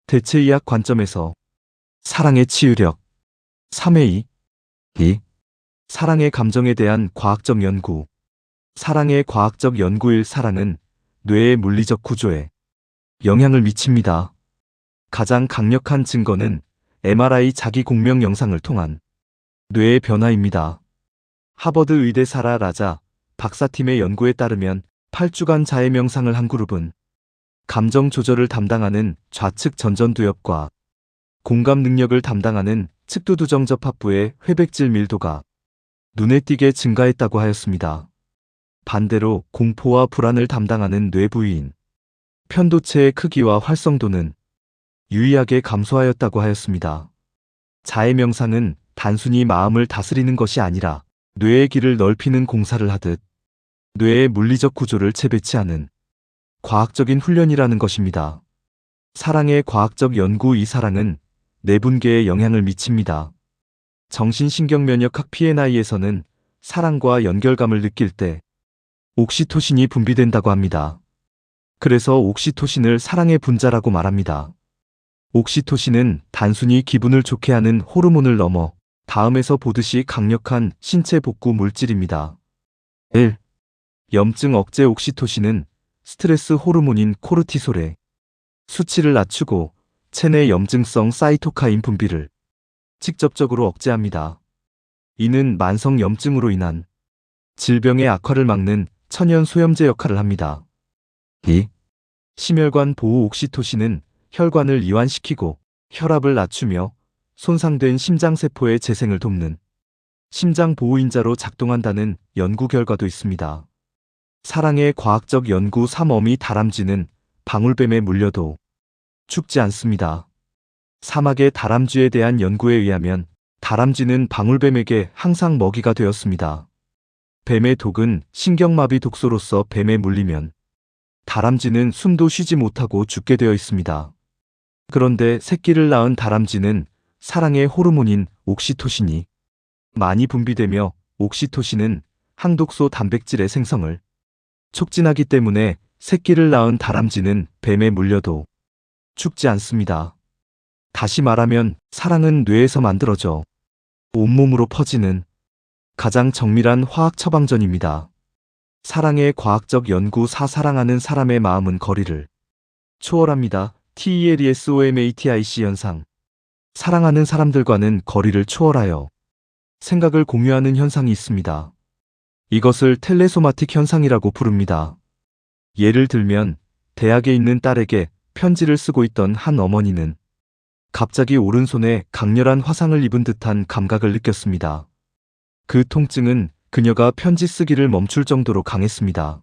대체의학 관점에서 사랑의 치유력 3회 2. 사랑의 감정에 대한 과학적 연구. 사랑의 과학적 연구 1. 사랑은 뇌의 물리적 구조에 영향을 미칩니다. 가장 강력한 증거는 MRI 자기 공명 영상을 통한 뇌의 변화입니다. 하버드 의대 사라 라자 박사팀의 연구에 따르면 8주간 자해 명상을 한 그룹은 감정 조절을 담당하는 좌측 전전두엽과 공감 능력을 담당하는 측두두정접합부의 회백질 밀도가 눈에 띄게 증가했다고 하였습니다. 반대로 공포와 불안을 담당하는 뇌 부위인 편도체의 크기와 활성도는 유의하게 감소하였다고 하였습니다. 자해 명상은 단순히 마음을 다스리는 것이 아니라 뇌의 길을 넓히는 공사를 하듯 뇌의 물리적 구조를 재배치하는 과학적인 훈련이라는 것입니다. 사랑의 과학적 연구. 이 사랑은 내분계에 영향을 미칩니다. 정신신경면역학 PNI에서는 사랑과 연결감을 느낄 때 옥시토신이 분비된다고 합니다. 그래서 옥시토신을 사랑의 분자라고 말합니다. 옥시토신은 단순히 기분을 좋게 하는 호르몬을 넘어 다음에서 보듯이 강력한 신체 복구 물질입니다. 1. 염증 억제. 옥시토신은 스트레스 호르몬인 코르티솔의 수치를 낮추고 체내 염증성 사이토카인 분비를 직접적으로 억제합니다. 이는 만성 염증으로 인한 질병의 악화를 막는 천연 소염제 역할을 합니다. 2. 심혈관 보호. 옥시토신은 혈관을 이완시키고 혈압을 낮추며 손상된 심장세포의 재생을 돕는 심장 보호인자로 작동한다는 연구 결과도 있습니다. 사랑의 과학적 연구. 3. 어미 다람쥐는 방울뱀에 물려도 죽지 않습니다. 사막의 다람쥐에 대한 연구에 의하면 다람쥐는 방울뱀에게 항상 먹이가 되었습니다. 뱀의 독은 신경마비 독소로서 뱀에 물리면 다람쥐는 숨도 쉬지 못하고 죽게 되어 있습니다. 그런데 새끼를 낳은 다람쥐는 사랑의 호르몬인 옥시토신이 많이 분비되며 옥시토신은 항독소 단백질의 생성을 촉진하기 때문에 새끼를 낳은 다람쥐는 뱀에 물려도 죽지 않습니다. 다시 말하면 사랑은 뇌에서 만들어져 온몸으로 퍼지는 가장 정밀한 화학 처방전입니다. 사랑의 과학적 연구. 4. 사랑하는 사람의 마음은 거리를 초월합니다. TELESOMATIC 현상. 사랑하는 사람들과는 거리를 초월하여 생각을 공유하는 현상이 있습니다. 이것을 텔레소마틱 현상이라고 부릅니다. 예를 들면 대학에 있는 딸에게 편지를 쓰고 있던 한 어머니는 갑자기 오른손에 강렬한 화상을 입은 듯한 감각을 느꼈습니다. 그 통증은 그녀가 편지 쓰기를 멈출 정도로 강했습니다.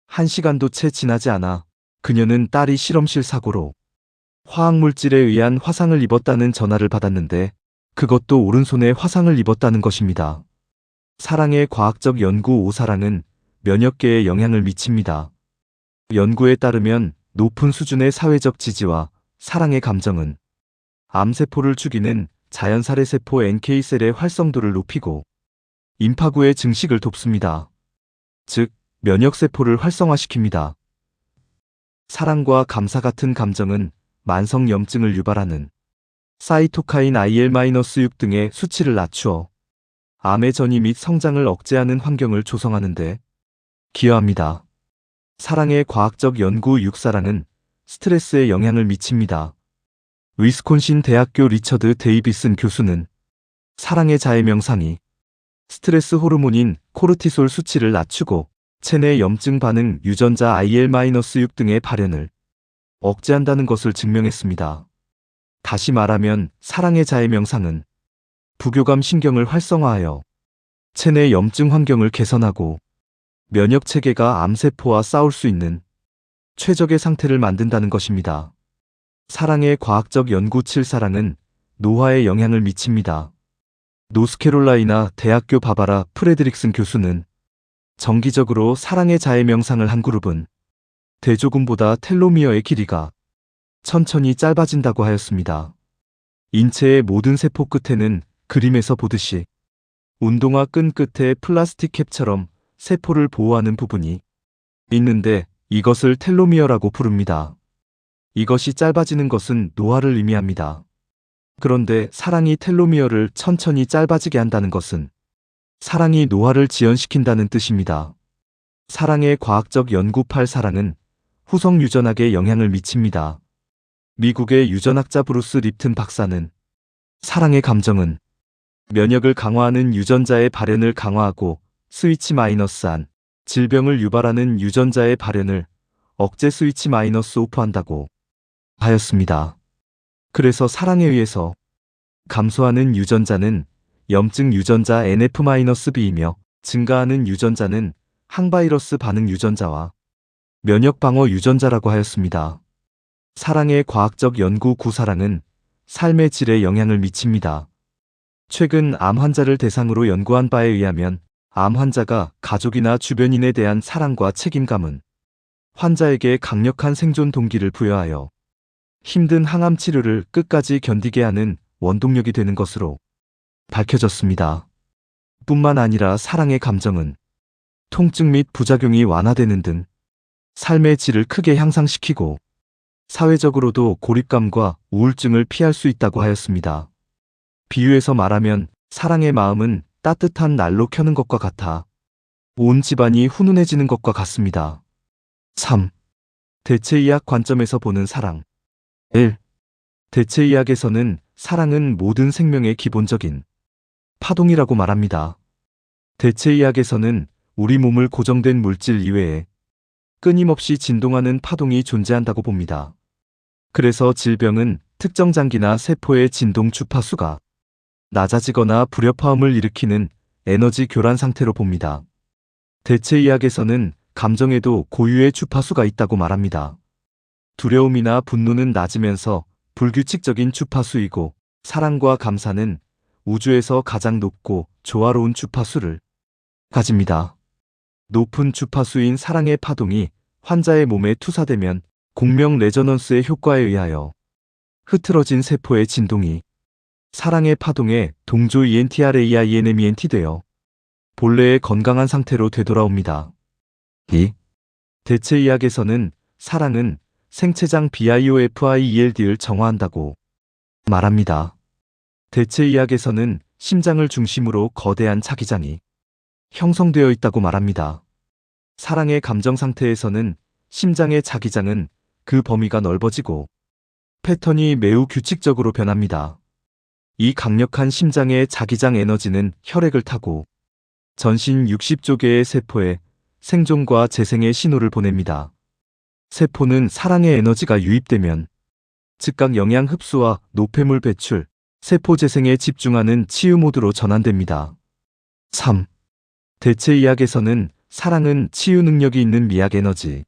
1시간도 채 지나지 않아 그녀는 딸이 실험실 사고로 화학물질에 의한 화상을 입었다는 전화를 받았는데 그것도 오른손에 화상을 입었다는 것입니다. 사랑의 과학적 연구. 5. 사랑은 면역계에 영향을 미칩니다. 연구에 따르면 높은 수준의 사회적 지지와 사랑의 감정은 암세포를 죽이는 자연살해세포 NK셀의 활성도를 높이고 임파구의 증식을 돕습니다. 즉, 면역세포를 활성화시킵니다. 사랑과 감사 같은 감정은 만성 염증을 유발하는 사이토카인 IL-6 등의 수치를 낮추어 암의 전이 및 성장을 억제하는 환경을 조성하는 데 기여합니다. 사랑의 과학적 연구. 6. 사랑은 스트레스에 영향을 미칩니다. 위스콘신 대학교 리처드 데이비슨 교수는 사랑의 자해 명상이 스트레스 호르몬인 코르티솔 수치를 낮추고 체내 염증 반응 유전자 IL-6 등의 발현을 억제한다는 것을 증명했습니다. 다시 말하면 사랑의 자해 명상은 부교감 신경을 활성화하여 체내 염증 환경을 개선하고 면역 체계가 암세포와 싸울 수 있는 최적의 상태를 만든다는 것입니다. 사랑의 과학적 연구. 7. 사랑은 노화에 영향을 미칩니다. 노스캐롤라이나 대학교 바바라 프레드릭슨 교수는 정기적으로 사랑의 자해 명상을 한 그룹은 대조군보다 텔로미어의 길이가 천천히 짧아진다고 하였습니다. 인체의 모든 세포 끝에는 그림에서 보듯이 운동화 끈 끝에 플라스틱 캡처럼 세포를 보호하는 부분이 있는데 이것을 텔로미어라고 부릅니다. 이것이 짧아지는 것은 노화를 의미합니다. 그런데 사랑이 텔로미어를 천천히 짧아지게 한다는 것은 사랑이 노화를 지연시킨다는 뜻입니다. 사랑의 과학적 연구 8. 사랑은 후성 유전학에 영향을 미칩니다. 미국의 유전학자 브루스 립튼 박사는 사랑의 감정은 면역을 강화하는 유전자의 발현을 강화하고 스위치 마이너스한 질병을 유발하는 유전자의 발현을 억제 스위치 마이너스 오프한다고 하였습니다. 그래서 사랑에 의해서 감소하는 유전자는 염증 유전자 NF-B이며 증가하는 유전자는 항바이러스 반응 유전자와 면역 방어 유전자라고 하였습니다. 사랑의 과학적 연구 9. 사랑은 삶의 질에 영향을 미칩니다. 최근 암 환자를 대상으로 연구한 바에 의하면 암 환자가 가족이나 주변인에 대한 사랑과 책임감은 환자에게 강력한 생존 동기를 부여하여 힘든 항암 치료를 끝까지 견디게 하는 원동력이 되는 것으로 밝혀졌습니다. 뿐만 아니라 사랑의 감정은 통증 및 부작용이 완화되는 등 삶의 질을 크게 향상시키고 사회적으로도 고립감과 우울증을 피할 수 있다고 하였습니다. 비유해서 말하면 사랑의 마음은 따뜻한 난로 켜는 것과 같아 온 집안이 훈훈해지는 것과 같습니다. 3. 대체의학 관점에서 보는 사랑. 1. 대체의학에서는 사랑은 모든 생명의 기본적인 파동이라고 말합니다. 대체의학에서는 우리 몸을 고정된 물질 이외에 끊임없이 진동하는 파동이 존재한다고 봅니다. 그래서 질병은 특정 장기나 세포의 진동 주파수가 낮아지거나 불협화음을 일으키는 에너지 교란 상태로 봅니다. 대체의학에서는 감정에도 고유의 주파수가 있다고 말합니다. 두려움이나 분노는 낮으면서 불규칙적인 주파수이고 사랑과 감사는 우주에서 가장 높고 조화로운 주파수를 가집니다. 높은 주파수인 사랑의 파동이 환자의 몸에 투사되면 공명 레저넌스의 효과에 의하여 흐트러진 세포의 진동이 사랑의 파동에 동조 ENTRAINMENT 되어 본래의 건강한 상태로 되돌아옵니다. 2. 대체의학에서는 사랑은 생체장 BIOFIELD를 정화한다고 말합니다. 대체의학에서는 심장을 중심으로 거대한 자기장이 형성되어 있다고 말합니다. 사랑의 감정 상태에서는 심장의 자기장은 그 범위가 넓어지고 패턴이 매우 규칙적으로 변합니다. 이 강력한 심장의 자기장 에너지는 혈액을 타고 전신 60조 개의 세포에 생존과 재생의 신호를 보냅니다. 세포는 사랑의 에너지가 유입되면 즉각 영양 흡수와 노폐물 배출, 세포 재생에 집중하는 치유 모드로 전환됩니다. 3. 대체의학에서는 사랑은 치유 능력이 있는 미약 에너지,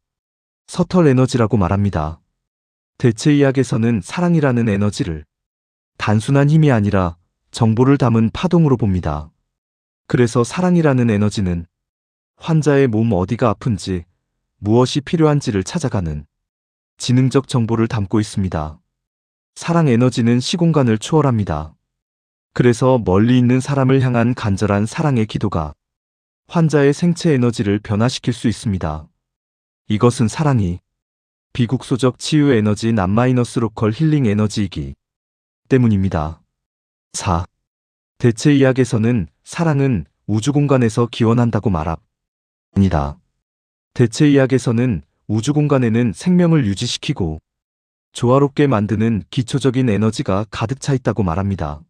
서털 에너지라고 말합니다. 대체의학에서는 사랑이라는 에너지를 단순한 힘이 아니라 정보를 담은 파동으로 봅니다. 그래서 사랑이라는 에너지는 환자의 몸 어디가 아픈지, 무엇이 필요한지를 찾아가는 지능적 정보를 담고 있습니다. 사랑 에너지는 시공간을 초월합니다. 그래서 멀리 있는 사람을 향한 간절한 사랑의 기도가 환자의 생체 에너지를 변화시킬 수 있습니다. 이것은 사랑이 비국소적 치유 에너지 남마이너스 로컬 힐링 에너지이기 때문입니다. 4. 대체의학에서는 사랑은 우주 공간에서 기원한다고 말합니다. 대체의학에서는 우주 공간에는 생명을 유지시키고 조화롭게 만드는 기초적인 에너지가 가득 차 있다고 말합니다.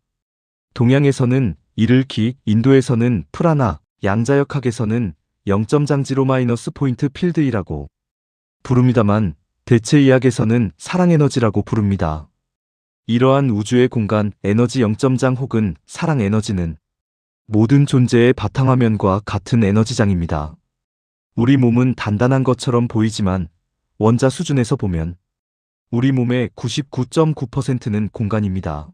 동양에서는 이를 기, 인도에서는 프라나, 양자역학에서는 0.0 마이너스 포인트 필드이라고 부릅니다만 대체의학에서는 사랑 에너지라고 부릅니다. 이러한 우주의 공간 에너지 0.0 혹은 사랑 에너지는 모든 존재의 바탕화면과 같은 에너지장입니다. 우리 몸은 단단한 것처럼 보이지만 원자 수준에서 보면 우리 몸의 99.9%는 공간입니다.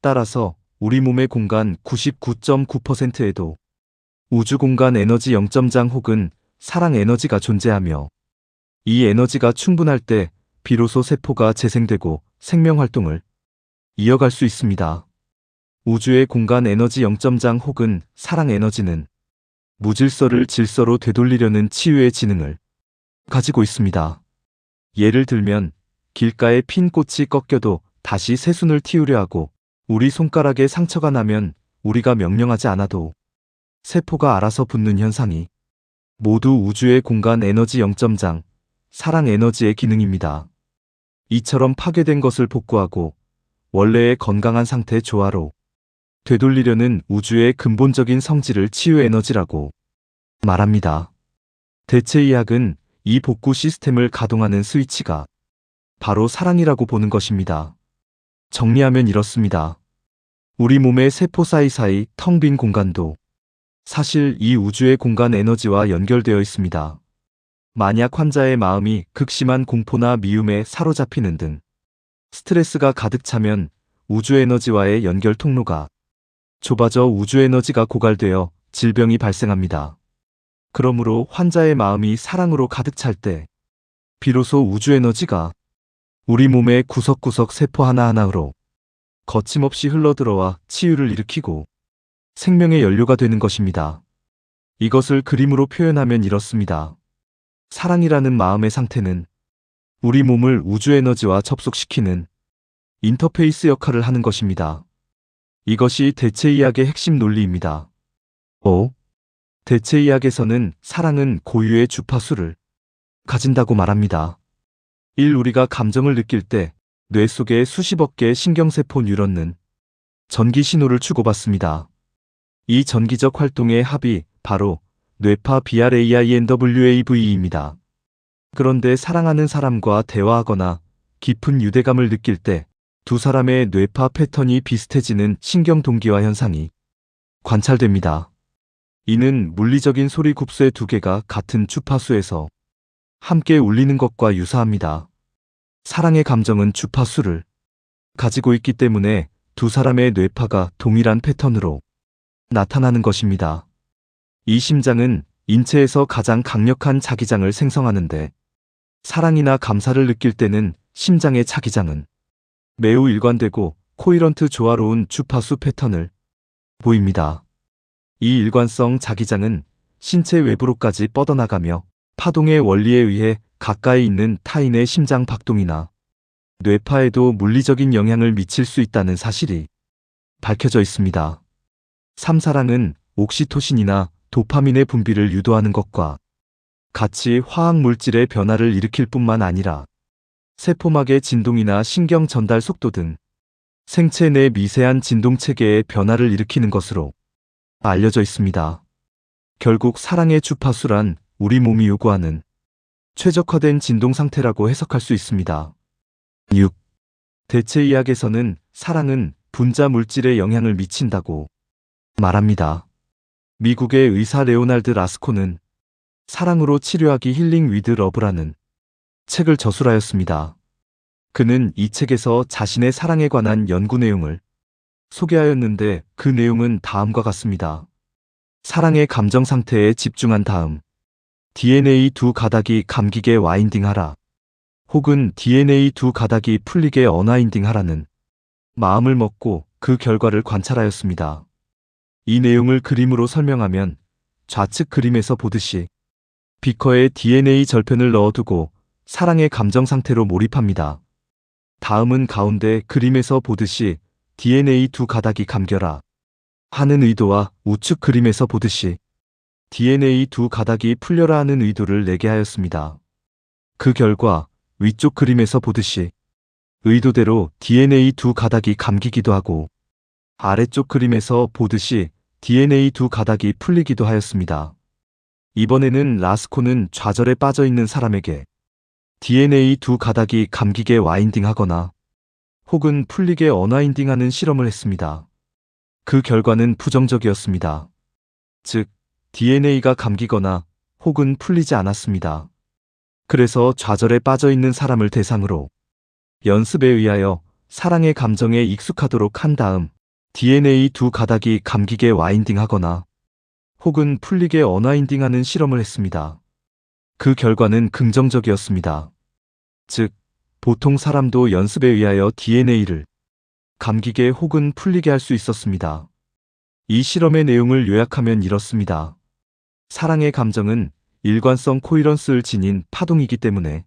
따라서 우리 몸의 공간 99.9%에도 우주 공간 에너지 0.0 혹은 사랑 에너지가 존재하며 이 에너지가 충분할 때 비로소 세포가 재생되고 생명활동을 이어갈 수 있습니다. 우주의 공간 에너지 0.0 혹은 사랑 에너지는 무질서를 질서로 되돌리려는 치유의 지능을 가지고 있습니다. 예를 들면 길가에 핀 꽃이 꺾여도 다시 새순을 틔우려 하고, 우리 손가락에 상처가 나면 우리가 명령하지 않아도 세포가 알아서 붙는 현상이 모두 우주의 공간 에너지 0점장, 사랑 에너지의 기능입니다. 이처럼 파괴된 것을 복구하고 원래의 건강한 상태 조화로 되돌리려는 우주의 근본적인 성질을 치유 에너지라고 말합니다. 대체의학은 이 복구 시스템을 가동하는 스위치가 바로 사랑이라고 보는 것입니다. 정리하면 이렇습니다. 우리 몸의 세포 사이사이 텅 빈 공간도 사실 이 우주의 공간 에너지와 연결되어 있습니다. 만약 환자의 마음이 극심한 공포나 미움에 사로잡히는 등 스트레스가 가득 차면 우주 에너지와의 연결 통로가 좁아져 우주 에너지가 고갈되어 질병이 발생합니다. 그러므로 환자의 마음이 사랑으로 가득 찰 때 비로소 우주 에너지가 우리 몸의 구석구석 세포 하나하나로 거침없이 흘러들어와 치유를 일으키고 생명의 연료가 되는 것입니다. 이것을 그림으로 표현하면 이렇습니다. 사랑이라는 마음의 상태는 우리 몸을 우주 에너지와 접속시키는 인터페이스 역할을 하는 것입니다. 이것이 대체의학의 핵심 논리입니다. 5. 대체의학에서는 사랑은 고유의 주파수를 가진다고 말합니다. 1. 우리가 감정을 느낄 때 뇌 속의 수십억 개의 신경세포 뉴런은 전기 신호를 주고받습니다. 이 전기적 활동의 합이 바로 뇌파 BRAINWAVE입니다. 그런데 사랑하는 사람과 대화하거나 깊은 유대감을 느낄 때 두 사람의 뇌파 패턴이 비슷해지는 신경 동기화 현상이 관찰됩니다. 이는 물리적인 소리 굽쇠 두 개가 같은 주파수에서 함께 울리는 것과 유사합니다. 사랑의 감정은 주파수를 가지고 있기 때문에 두 사람의 뇌파가 동일한 패턴으로 나타나는 것입니다. 이 심장은 인체에서 가장 강력한 자기장을 생성하는데 사랑이나 감사를 느낄 때는 심장의 자기장은 매우 일관되고 코이런트 조화로운 주파수 패턴을 보입니다. 이 일관성 자기장은 신체 외부로까지 뻗어나가며 파동의 원리에 의해 가까이 있는 타인의 심장 박동이나 뇌파에도 물리적인 영향을 미칠 수 있다는 사실이 밝혀져 있습니다. 3. 사랑은 옥시토신이나 도파민의 분비를 유도하는 것과 같이 화학 물질의 변화를 일으킬 뿐만 아니라 세포막의 진동이나 신경 전달 속도 등 생체 내 미세한 진동 체계의 변화를 일으키는 것으로 알려져 있습니다. 결국 사랑의 주파수란 우리 몸이 요구하는 최적화된 진동 상태라고 해석할 수 있습니다. 6. 대체의학에서는 사랑은 분자 물질에 영향을 미친다고 말합니다. 미국의 의사 레오날드 라스코는 사랑으로 치료하기 힐링 위드 러브라는 책을 저술하였습니다. 그는 이 책에서 자신의 사랑에 관한 연구 내용을 소개하였는데 그 내용은 다음과 같습니다. 사랑의 감정 상태에 집중한 다음 DNA 두 가닥이 감기게 와인딩하라 혹은 DNA 두 가닥이 풀리게 언와인딩하라는 마음을 먹고 그 결과를 관찰하였습니다. 이 내용을 그림으로 설명하면 좌측 그림에서 보듯이 비커에 DNA 절편을 넣어두고 사랑의 감정 상태로 몰입합니다. 다음은 가운데 그림에서 보듯이 DNA 두 가닥이 감겨라 하는 의도와 우측 그림에서 보듯이 DNA 두 가닥이 풀려라 하는 의도를 내게 하였습니다. 그 결과 위쪽 그림에서 보듯이 의도대로 DNA 두 가닥이 감기기도 하고 아래쪽 그림에서 보듯이 DNA 두 가닥이 풀리기도 하였습니다. 이번에는 라스코는 좌절에 빠져 있는 사람에게 DNA 두 가닥이 감기게 와인딩하거나 혹은 풀리게 언와인딩하는 실험을 했습니다. 그 결과는 부정적이었습니다. 즉, DNA가 감기거나 혹은 풀리지 않았습니다. 그래서 좌절에 빠져 있는 사람을 대상으로 연습에 의하여 사랑의 감정에 익숙하도록 한 다음 DNA 두 가닥이 감기게 와인딩하거나 혹은 풀리게 언와인딩하는 실험을 했습니다. 그 결과는 긍정적이었습니다. 즉, 보통 사람도 연습에 의하여 DNA를 감기게 혹은 풀리게 할 수 있었습니다. 이 실험의 내용을 요약하면 이렇습니다. 사랑의 감정은 일관성 코이런스를 지닌 파동이기 때문에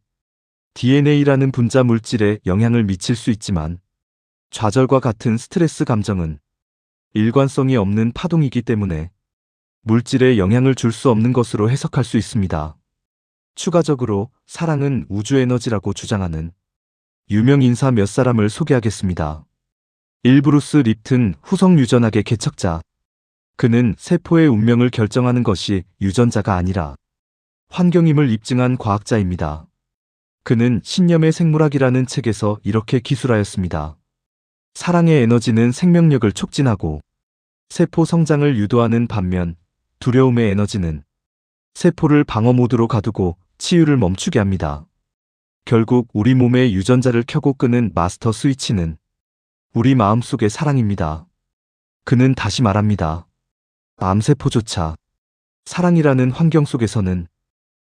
DNA라는 분자 물질에 영향을 미칠 수 있지만 좌절과 같은 스트레스 감정은 일관성이 없는 파동이기 때문에 물질에 영향을 줄 수 없는 것으로 해석할 수 있습니다. 추가적으로 사랑은 우주 에너지라고 주장하는 유명 인사 몇 사람을 소개하겠습니다. 1. 브루스 립튼, 후성 유전학의 개척자. 그는 세포의 운명을 결정하는 것이 유전자가 아니라 환경임을 입증한 과학자입니다. 그는 신념의 생물학이라는 책에서 이렇게 기술하였습니다. 사랑의 에너지는 생명력을 촉진하고 세포 성장을 유도하는 반면 두려움의 에너지는 세포를 방어 모드로 가두고 치유를 멈추게 합니다. 결국 우리 몸의 유전자를 켜고 끄는 마스터 스위치는 우리 마음속의 사랑입니다. 그는 다시 말합니다. 암세포조차 사랑이라는 환경 속에서는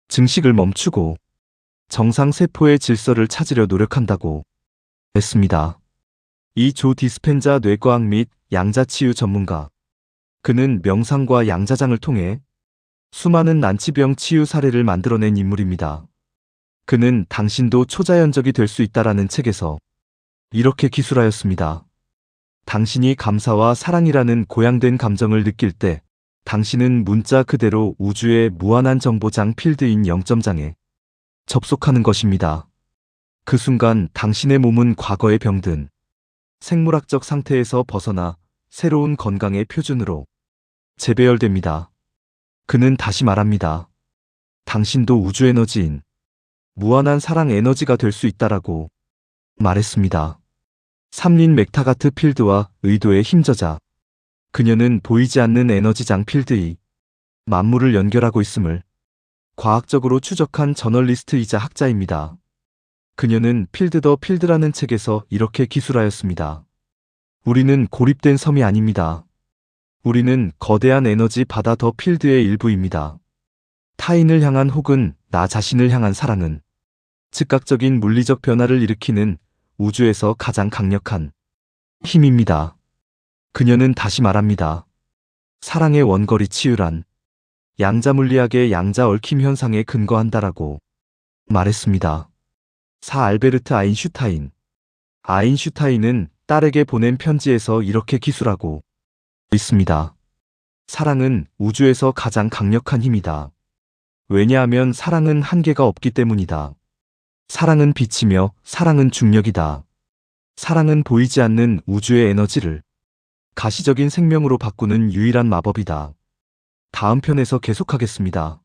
증식을 멈추고 정상세포의 질서를 찾으려 노력한다고 했습니다. 이 조 디스펜자 뇌과학 및 양자치유 전문가. 그는 명상과 양자장을 통해 수많은 난치병 치유 사례를 만들어낸 인물입니다. 그는 당신도 초자연적이 될 수 있다라는 책에서 이렇게 기술하였습니다. 당신이 감사와 사랑이라는 고양된 감정을 느낄 때 당신은 문자 그대로 우주의 무한한 정보장 필드인 0점장에 접속하는 것입니다. 그 순간 당신의 몸은 과거에 병든 생물학적 상태에서 벗어나 새로운 건강의 표준으로 재배열됩니다. 그는 다시 말합니다. 당신도 우주 에너지인 무한한 사랑 에너지가 될 수 있다라고 말했습니다. 삼린 맥타가트 필드와 의도의 힘저자. 그녀는 보이지 않는 에너지장 필드이 만물을 연결하고 있음을 과학적으로 추적한 저널리스트이자 학자입니다. 그녀는 필드 더 필드라는 책에서 이렇게 기술하였습니다. 우리는 고립된 섬이 아닙니다. 우리는 거대한 에너지 바다 더 필드의 일부입니다. 타인을 향한 혹은 나 자신을 향한 사랑은 즉각적인 물리적 변화를 일으키는 우주에서 가장 강력한 힘입니다. 그녀는 다시 말합니다. 사랑의 원거리 치유란 양자물리학의 양자 얽힘 현상에 근거한다라고 말했습니다. 4. 알베르트 아인슈타인. 아인슈타인은 딸에게 보낸 편지에서 이렇게 기술하고 있습니다. 사랑은 우주에서 가장 강력한 힘이다. 왜냐하면 사랑은 한계가 없기 때문이다. 사랑은 빛이며 사랑은 중력이다. 사랑은 보이지 않는 우주의 에너지를 가시적인 생명으로 바꾸는 유일한 마법이다. 다음 편에서 계속하겠습니다.